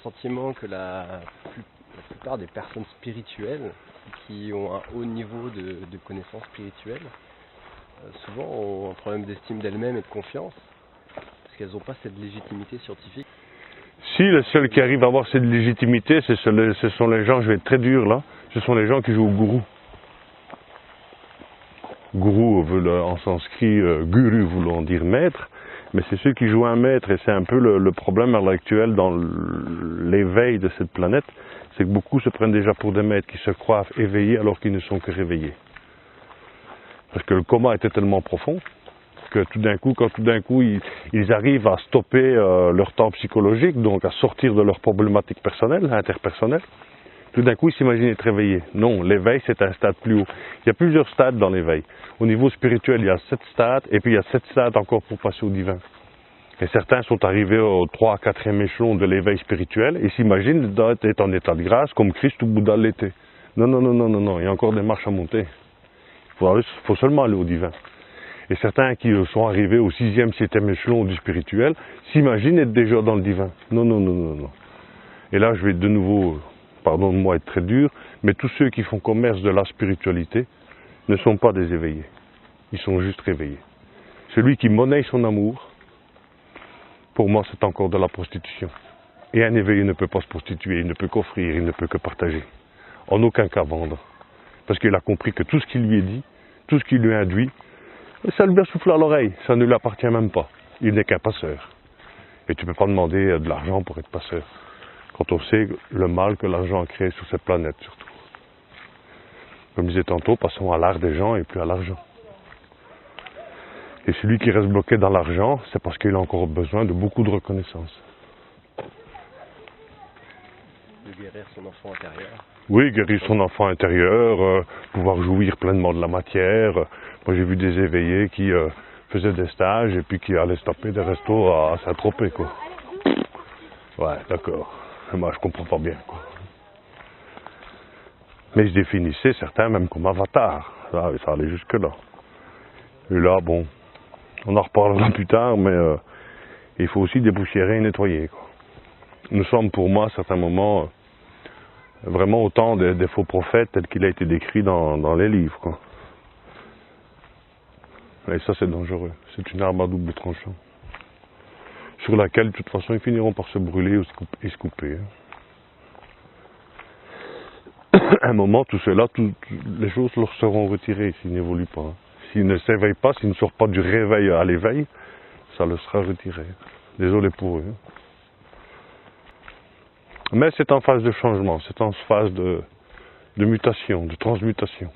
sentiment que la plupart des personnes spirituelles qui ont un haut niveau de connaissances spirituelles, souvent ont un problème d'estime d'elles-mêmes et de confiance, parce qu'elles n'ont pas cette légitimité scientifique. Si les seuls qui arrivent à avoir cette légitimité, ce sont les gens, je vais être très dur là, ce sont les gens qui jouent au gourou. Gourou veut en sanskrit, guru voulant dire maître, mais c'est ceux qui jouent un maître, et c'est un peu le problème à l'heure actuelle dans l'éveil de cette planète, c'est que beaucoup se prennent déjà pour des maîtres qui se croient éveillés alors qu'ils ne sont que réveillés. Parce que le coma était tellement profond que tout d'un coup, ils arrivent à stopper leur temps psychologique, donc à sortir de leurs problématiques personnelles, interpersonnelles, tout d'un coup ils s'imaginent être réveillés. Non, l'éveil c'est un stade plus haut. Il y a plusieurs stades dans l'éveil. Au niveau spirituel, il y a 7 stades, et puis il y a 7 stades encore pour passer au divin. Et certains sont arrivés au 3 à 4e échelon de l'éveil spirituel et s'imaginent être en état de grâce comme Christ ou Bouddha l'était. Non, non, non, non, non, non, il y a encore des marches à monter. Il faut seulement aller au divin. Et certains qui sont arrivés au 6e, 7e échelon du spirituel s'imaginent être déjà dans le divin. Non, non, non, non, non. Et là, je vais de nouveau, pardon de moi être très dur, mais tous ceux qui font commerce de la spiritualité ne sont pas des éveillés. Ils sont juste réveillés. Celui qui monnaie son amour, pour moi, c'est encore de la prostitution. Et un éveillé ne peut pas se prostituer, il ne peut qu'offrir, il ne peut que partager. En aucun cas vendre. Parce qu'il a compris que tout ce qui lui est dit, tout ce qui lui est induit, ça lui a soufflé à l'oreille, ça ne lui appartient même pas. Il n'est qu'un passeur. Et tu ne peux pas demander de l'argent pour être passeur. Quand on sait le mal que l'argent a créé sur cette planète, surtout. Comme je disais tantôt, passons à l'art des gens et plus à l'argent. Et celui qui reste bloqué dans l'argent, c'est parce qu'il a encore besoin de beaucoup de reconnaissance. De guérir son enfant intérieur. Oui, guérir son enfant intérieur, pouvoir jouir pleinement de la matière. Moi j'ai vu des éveillés qui faisaient des stages et puis qui allaient se taper des restos à Saint-Tropez, quoi. Ouais, d'accord. Moi je comprends pas bien, quoi. Mais ils se définissaient certains même comme avatars. Ça allait jusque là. Et là, bon, on en reparlera plus tard, mais il faut aussi dépoussiérer et nettoyer, quoi. Nous sommes pour moi à certains moments vraiment autant des faux prophètes tel qu'il a été décrit dans les livres, quoi. Et ça c'est dangereux, c'est une arme à double tranchant, sur laquelle de toute façon ils finiront par se brûler et se couper. À un moment, tout cela, les choses leur seront retirées s'ils n'évoluent pas. S'ils ne s'éveillent pas, s'ils ne sortent pas du réveil à l'éveil, ça leur sera retiré. Désolé pour eux. Mais c'est en phase de changement, c'est en phase de mutation, de transmutation.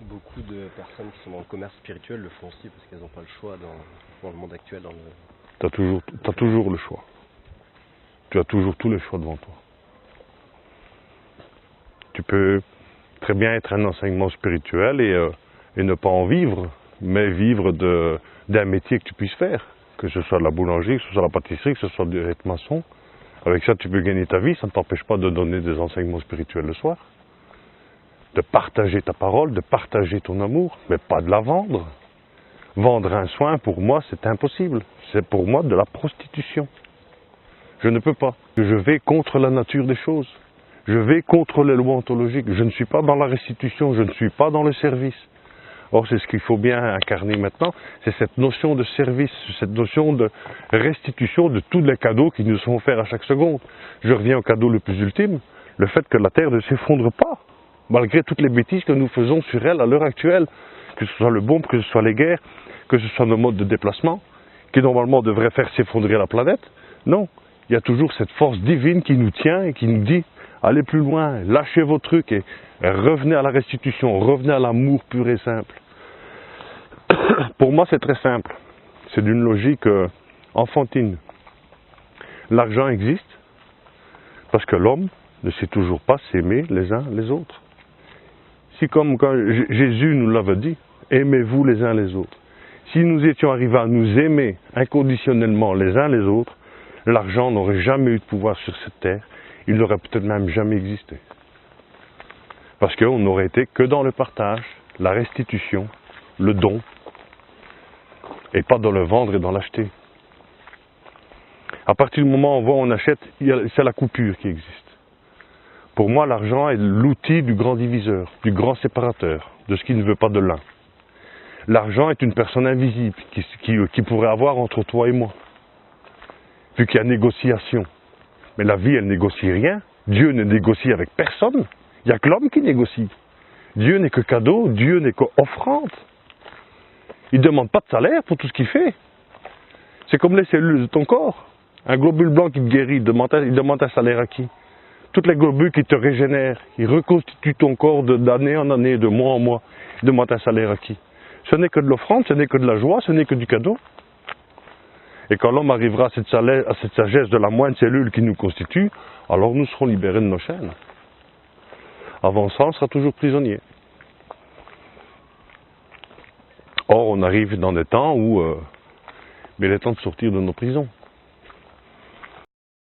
Beaucoup de personnes qui sont dans le commerce spirituel le font aussi parce qu'elles n'ont pas le choix dans le monde actuel. T'as toujours le choix. Tu as toujours tous les choix devant toi. Tu peux très bien être un enseignement spirituel et ne pas en vivre, mais vivre d'un métier que tu puisses faire. Que ce soit la boulangerie, que ce soit la pâtisserie, que ce soit être maçon. Avec ça, tu peux gagner ta vie, ça ne t'empêche pas de donner des enseignements spirituels le soir. De partager ta parole, de partager ton amour, mais pas de la vendre. Vendre un soin, pour moi, c'est impossible. C'est pour moi de la prostitution. Je ne peux pas. Je vais contre la nature des choses. Je vais contre les lois ontologiques. Je ne suis pas dans la restitution, je ne suis pas dans le service. Or, c'est ce qu'il faut bien incarner maintenant, c'est cette notion de service, cette notion de restitution de tous les cadeaux qui nous sont offerts à chaque seconde. Je reviens au cadeau le plus ultime, le fait que la Terre ne s'effondre pas, malgré toutes les bêtises que nous faisons sur elle à l'heure actuelle, que ce soit le bombe, que ce soit les guerres, que ce soit nos modes de déplacement, qui normalement devraient faire s'effondrer la planète. Non, il y a toujours cette force divine qui nous tient et qui nous dit « Allez plus loin, lâchez vos trucs et revenez à la restitution, revenez à l'amour pur et simple. » Pour moi, c'est très simple. C'est d'une logique enfantine. L'argent existe parce que l'homme ne sait toujours pas s'aimer les uns les autres. Si comme quand Jésus nous l'avait dit, aimez-vous les uns les autres. Si nous étions arrivés à nous aimer inconditionnellement les uns les autres, l'argent n'aurait jamais eu de pouvoir sur cette terre, il n'aurait peut-être même jamais existé. Parce qu'on n'aurait été que dans le partage, la restitution, le don, et pas dans le vendre et dans l'acheter. À partir du moment où on achète, c'est la coupure qui existe. Pour moi, l'argent est l'outil du grand diviseur, du grand séparateur, de ce qui ne veut pas de l'un. L'argent est une personne invisible qui pourrait avoir entre toi et moi, vu qu'il y a négociation. Mais la vie, elle négocie rien. Dieu ne négocie avec personne. Il n'y a que l'homme qui négocie. Dieu n'est que cadeau, Dieu n'est qu'offrande. Il ne demande pas de salaire pour tout ce qu'il fait. C'est comme les cellules de ton corps. Un globule blanc qui te guérit, il demande un salaire à qui? Toutes les globules qui te régénèrent, qui reconstituent ton corps d'année en année, de mois en mois, il demande un salaire à qui? Ce n'est que de l'offrande, ce n'est que de la joie, ce n'est que du cadeau. Et quand l'homme arrivera à cette sagesse de la moindre cellule qui nous constitue, alors nous serons libérés de nos chaînes. Avant ça, on sera toujours prisonnier. Or, on arrive dans des temps où il est temps de sortir de nos prisons.